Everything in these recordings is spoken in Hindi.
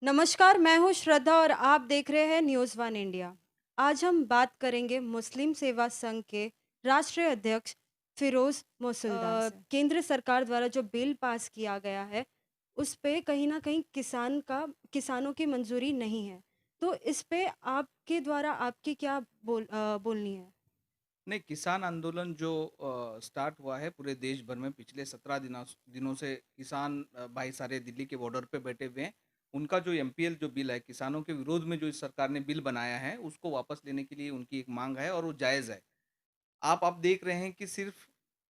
नमस्कार, मैं हूँ श्रद्धा और आप देख रहे हैं न्यूज़ वन इंडिया। आज हम बात करेंगे मुस्लिम सेवा संघ के राष्ट्रीय अध्यक्ष फिरोज़ मुसलमान से। केंद्र सरकार द्वारा जो बिल पास किया गया है, उस पे कहीं न कहीं किसानों की मंजूरी नहीं है। तो इस पे आपके द्वारा आपकी क्या बोलनी है? नहीं, किसान आंदोलन जो स्टार्ट हुआ है पूरे देश भर में पिछले 17 दिनों से किसान भाई सारे दिल्ली के बॉर्डर पे बैठे हुए हैं। उनका जो एमपीएल जो बिल है, किसानों के विरोध में जो इस सरकार ने बिल बनाया है, उसको वापस लेने के लिए उनकी एक माँग है और वो जायज़ है। आप देख रहे हैं कि सिर्फ़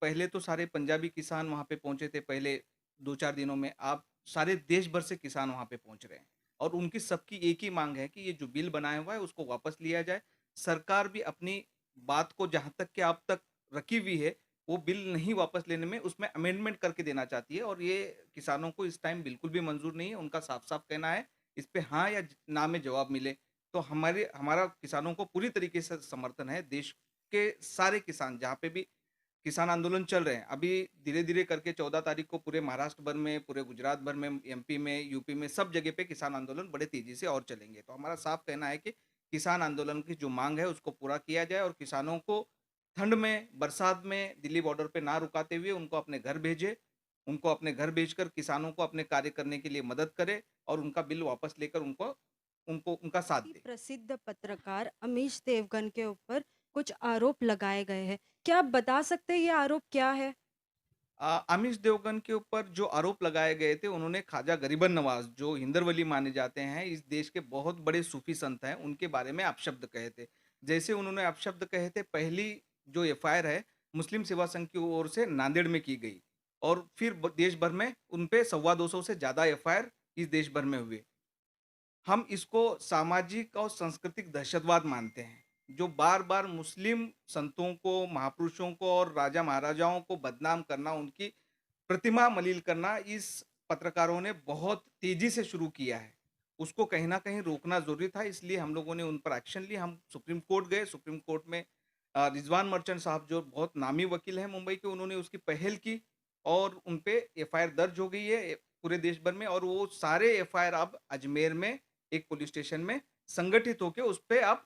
पहले तो सारे पंजाबी किसान वहाँ पे पहुँचे थे पहले 2-4 दिनों में, आप सारे देश भर से किसान वहाँ पे पहुँच रहे हैं। और उनकी सबकी एक ही माँग है कि ये जो बिल बनाया हुआ है उसको वापस लिया जाए। सरकार भी अपनी बात को जहाँ तक के अब तक रखी हुई है, वो बिल नहीं वापस लेने में उसमें अमेंडमेंट करके देना चाहती है और ये किसानों को इस टाइम बिल्कुल भी मंज़ूर नहीं है। उनका साफ-साफ कहना है, इस पे हाँ या ज ना में जवाब मिले। तो हमारा किसानों को पूरी तरीके से समर्थन है। देश के सारे किसान जहाँ पे भी किसान आंदोलन चल रहे हैं, अभी धीरे-धीरे करके 14 तारीख को पूरे महाराष्ट्र भर में, पूरे गुजरात भर में, एमपी में, यूपी में सब जगह पे किसान आंदोलन बड़े तेज़ी से और चलेंगे। तो हमारा साफ कहना है कि किसान आंदोलन की जो माँग है उसको पूरा किया जाए और किसानों को ठंड में, बरसात में दिल्ली बॉर्डर पे ना रुकाते हुए उनको अपने घर भेजें। उनको अपने घर भेजकर किसानों को अपने कार्य करने के लिए मदद करें और उनका बिल वापस लेकर उनको उनको उनका साथ कि दें। प्रसिद्ध पत्रकार अमीश देवगन के ऊपर कुछ आरोप लगाए गए हैं। क्या आप बता सकते हैं ये आरोप क्या है? आमिश देवगन के ऊपर जो आरोप लगाए गए थे, उन्होंने ख्वाजा गरीबन नवाज़ जो हिंदरवली माने जाते हैं, इस देश के बहुत बड़े सूफ़ी संत हैं, उनके बारे में अपशब्द कहे थे। जैसे उन्होंने अपशब्द कहे थे, पहली जो एफआईआर है, मुस्लिम सेवा संघ की ओर से नांदेड़ में की गई और फिर ब देश भर में उन पे सवा 200 से ज़्यादा एफआईआर इस देश भर में हुए। हम इसको सामाजिक और सांस्कृतिक दहशतवाद मानते हैं, जो बार-बार मुस्लिम संतों को, महापुरुषों को और राजा-महाराजाओं को बदनाम करना, उनकी प्रतिमा मलिन करना इस पत्रकारों ने बहुत तेज़ी से शुरू किया है। उसको कहीं न कहीं रोकना ज़रूरी था, इसलिए हम लोगों ने उन पर एक्शन लिया। हम सुप्रीम कोर्ट गए, सुप्रीम कोर्ट में रिज़वान मर्चेंट साहब जो बहुत नामी वकील हैं मुंबई के, उन्होंने उसकी पहल की और उन पे एफआईआर दर्ज हो गई है पूरे देश भर में और वो सारे एफआईआर अब अजमेर में एक पुलिस स्टेशन में संगठित होके उस पे अब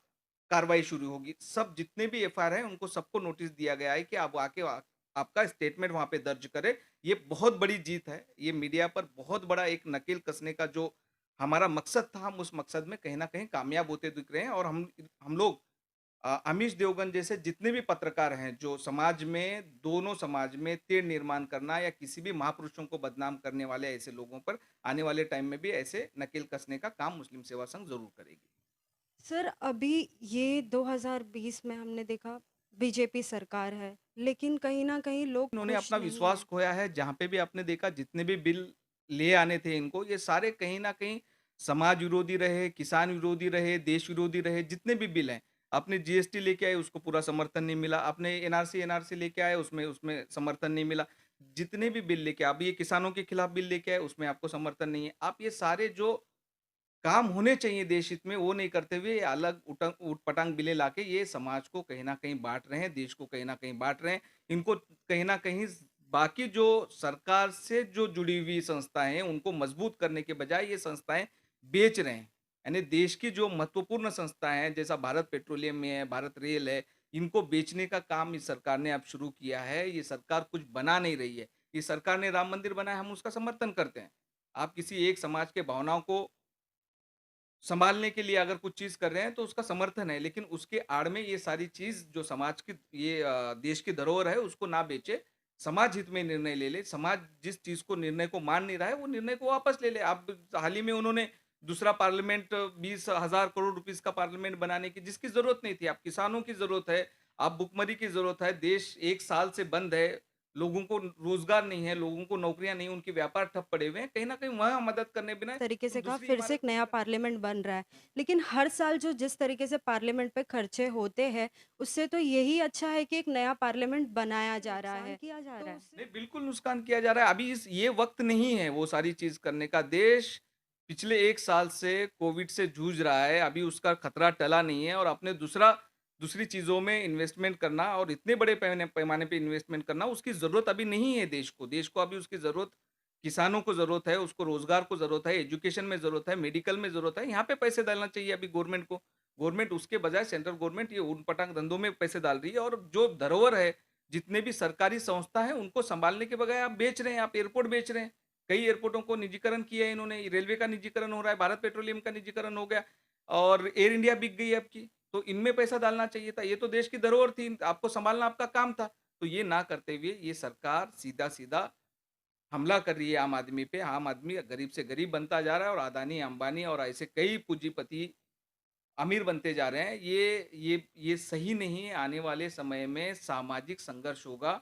कार्रवाई शुरू होगी। सब जितने भी एफआईआर हैं उनको सबको नोटिस दिया गया है कि आप आके आपका स्टेटमेंट वहाँ पे दर्ज करें। ये बहुत बड़ी जीत है। ये मीडिया पर बहुत बड़ा एक नकेल कसने का जो हमारा मकसद था, हम उस मकसद में कहीं न कहीं कामयाब होते दिख रहे हैं और हम लोग अमीश देवगन जैसे जितने भी पत्रकार हैं, जो समाज में दोनों समाज में तेढ़ निर्माण करना या किसी भी महापुरुषों को बदनाम करने वाले ऐसे लोगों पर आने वाले टाइम में भी ऐसे नकेल कसने का काम मुस्लिम सेवा संघ ज़रूर करेगी। सर, अभी ये 2020 में हमने देखा बीजेपी सरकार है, लेकिन कहीं न कहीं लोग उन्होंने खुश अपना नहीं विश्वास हैं। खोया है, जहाँ पे भी आपने देखा जितने भी बिल ले आने थे इनको, ये सारे कहीं न कहीं समाज विरोधी रहे, किसान विरोधी रहे, देश विरोधी रहे, जितने भी बिल हैं। आपने जीएसटी लेके आए, उसको पूरा समर्थन नहीं मिला। आपने एनआरसी लेके आए, उसमें उसमें समर्थन नहीं मिला। जितने भी बिल लेके अब ये किसानों के खिलाफ बिल लेके आए, उसमें आपको समर्थन नहीं है। आप ये सारे जो काम होने चाहिए देश हित में, वो नहीं करते हुए ये अलग ऊट-पटांग बिलें लाके ये समाज को कहीं न कहीं बाँट रहे हैं, देश को कहीं न कहीं बाँट रहे हैं। इनको कहीं न कहीं बाकी जो सरकार से जो जुड़ी हुई संस्थाएँ हैं, उनको मजबूत करने के बजाय ये संस्थाएँ बेच रहे हैं। यानी देश की जो महत्वपूर्ण संस्थाएँ हैं, जैसा भारत पेट्रोलियम में है, भारत रेल है, इनको बेचने का काम इस सरकार ने अब शुरू किया है। ये सरकार कुछ बना नहीं रही है। ये सरकार ने राम मंदिर बनाया, हम उसका समर्थन करते हैं। आप किसी एक समाज के भावनाओं को सँभालने के लिए अगर कुछ चीज़ कर रहे हैं तो उसका समर्थन है, लेकिन उसके आड़ में ये सारी चीज़ जो समाज की ये देश की धरोहर है उसको ना बेचे, समाज हित में निर्णय ले ले। समाज जिस चीज़ को निर्णय को मान नहीं रहा है, वो निर्णय को वापस ले ले। अब हाल ही में उन्होंने दूसरा पार्लियामेंट 20,000 करोड़ रुपीज़ का पार्लियामेंट बनाने की जिसकी ज़रूरत नहीं थी। अब किसानों की ज़रूरत है, अब भुखमरी की ज़रूरत है, देश 1 साल से बंद है, लोगों को रोज़गार नहीं है, लोगों को नौकरियाँ नहीं, उनके व्यापार ठप पड़े हुए हैं। कहीं न कहीं वहाँ मदद करने बिना तरीके तो से कहा दूसरी फिर से इमारत एक नया पार्लियामेंट बन रहा है। लेकिन हर साल जो जिस तरीके से पार्लियामेंट पे खर्चे होते हैं, उससे तो यही अच्छा है कि एक नया पार्लियामेंट बनाया जा रहा है। किया जा रहा है। नहीं, बिल्कुल नुकसान किया जा रहा है। अभी इस ये वक़्त नहीं है वो सारी चीज़ करने का। देश पिछले 1 साल से कोविड से जूझ रहा है, अभी उसका खतरा टला नहीं है और अपने दूसरी चीज़ों में इन्वेस्टमेंट करना और इतने बड़े पैमाने पे इन्वेस्टमेंट करना, उसकी ज़रूरत अभी नहीं है देश को। देश को अभी उसकी ज़रूरत किसानों को ज़रूरत है, उसको रोज़गार को ज़रूरत है, एजुकेशन में ज़रूरत है, मेडिकल में ज़रूरत है, यहाँ पे पैसे डालना चाहिए अभी गवर्नमेंट को। गवर्नमेंट उसके बजाय सेंट्रल गवर्नमेंट ये ऊट-पटांग धंधों में पैसे डाल रही है और जो धरोहर है, जितने भी सरकारी संस्था हैं, उनको सँभालने के बजाय आप बेच रहे हैं, आप एयरपोर्ट बेच रहे हैं। कई एयरपोर्टों को निजीकरण किया है इन्होंने, रेलवे का निजीकरण हो रहा है, भारत पेट्रोलियम का निजीकरण हो गया और एयर इंडिया बिक गई अब की। तो इनमें पैसा डालना चाहिए था, ये तो देश की धरोहर थी, आपको सँभालना आपका काम था। तो ये ना करते हुए ये सरकार सीधा-सीधा हमला कर रही है आम आदमी पे। आम आदमी गरीब से गरीब बनता जा रहा है और अदानी, अंबानी और ऐसे कई पूंजीपति अमीर बनते जा रहे हैं। ये सही नहीं है। आने वाले समय में सामाजिक संघर्ष होगा।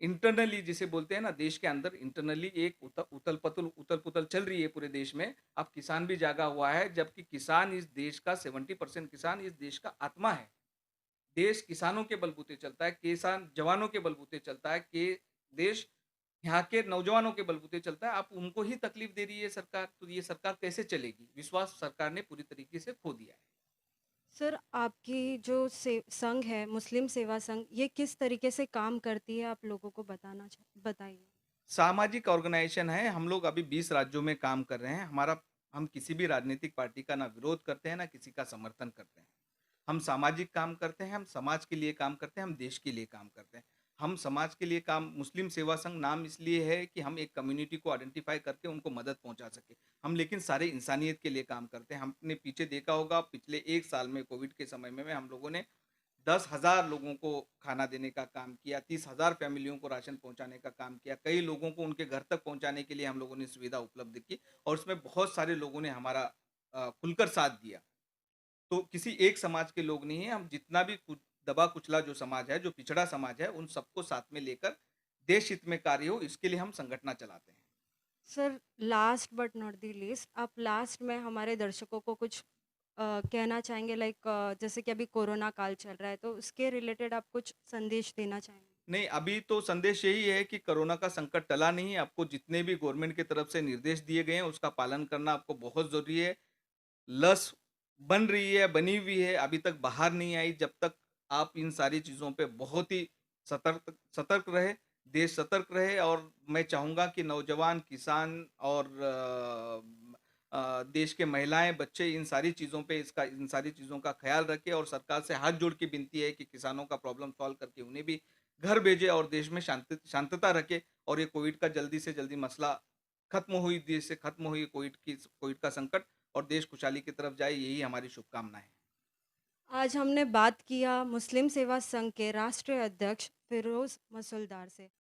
इंटरनली जिसे बोलते हैं ना देश के अंदर इंटरनली एक उथल-पुथल चल रही है पूरे देश में। अब किसान भी जागा हुआ है जबकि किसान इस देश का 70% किसान इस देश का आत्मा है। देश किसानों के बलबूते चलता है, किसान जवानों के बलबूते चलता है, कि देश यहाँ के नौजवानों के बलबूते चलता है। आप उनको ही तकलीफ दे रही है सरकार, तो ये सरकार कैसे चलेगी? विश्वास सरकार ने पूरी तरीके से खो दिया है। सर, आपकी जो से संघ है, मुस्लिम सेवा संघ, ये किस तरीके से काम करती है, आप लोगों को बताइए? सामाजिक ऑर्गेनाइजेशन है, हम लोग अभी 20 राज्यों में काम कर रहे हैं। हम किसी भी राजनीतिक पार्टी का ना विरोध करते हैं, ना किसी का समर्थन करते हैं। हम सामाजिक काम करते हैं, हम समाज के लिए काम करते हैं, हम देश के लिए काम करते हैं। हम समाज के लिए काम मुस्लिम सेवा संघ नाम इसलिए है कि हम एक कम्युनिटी को आइडेंटिफ़ाई करके उनको मदद पहुँचा सकें। हम लेकिन सारे इंसानियत के लिए काम करते हैं। हमने पीछे देखा होगा पिछले 1 साल में कोविड के समय में हम लोगों ने 10,000 लोगों को खाना देने का काम किया, 30,000 फैमिलियों को राशन पहुँचाने का काम किया, कई लोगों को उनके घर तक पहुँचाने के लिए हम लोगों ने सुविधा उपलब्ध की और उसमें बहुत सारे लोगों ने हमारा खुलकर साथ दिया। तो किसी एक समाज के लोग नहीं हैं, हम जितना भी दबा-कुचला जो समाज है, जो पिछड़ा समाज है, उन सबको साथ में लेकर देश हित में कार्य हो, इसके लिए हम संगठन चलाते हैं। Sir, last but not the least, आप लास्ट में हमारे दर्शकों को कुछ कहना चाहेंगे, लाइक जैसे कि अभी कोरोना काल चल रहा है, तो उसके रिलेटेड आप कुछ संदेश देना चाहेंगे? नहीं, अभी तो संदेश यही है कि कोरोना का संकट टला नहीं है, आपको जितने भी गवर्नमेंट की तरफ से निर्देश दिए गए हैं, उसका पालन करना आपको बहुत ज़रूरी है। लस बन रही है, बनी हुई है, अभी तक बाहर नहीं आई, जब तक आप इन सारी चीज़ों पे बहुत ही सतर्क सतर्क रहे, देश सतर्क रहे और मैं चाहूँगा कि नौजवान, किसान और देश के महिलाएँ, बच्चे इन सारी चीज़ों का ख़्याल रखें और सरकार से हाथ जोड़ के विनती है कि किसानों का प्रॉब्लम सॉल्व करके उन्हें भी घर भेजें और देश में शांतता रखे और ये कोविड का जल्दी से जल्दी मसला खत्म हुई देश से खत्म हुई कोविड का संकट और देश खुशहाली की तरफ जाए, यही हमारी शुभकामनाएँ हैं। आज हमने बात किया मुस्लिम सेवा संघ के राष्ट्रीय अध्यक्ष फिरोज़ मसूलदार से।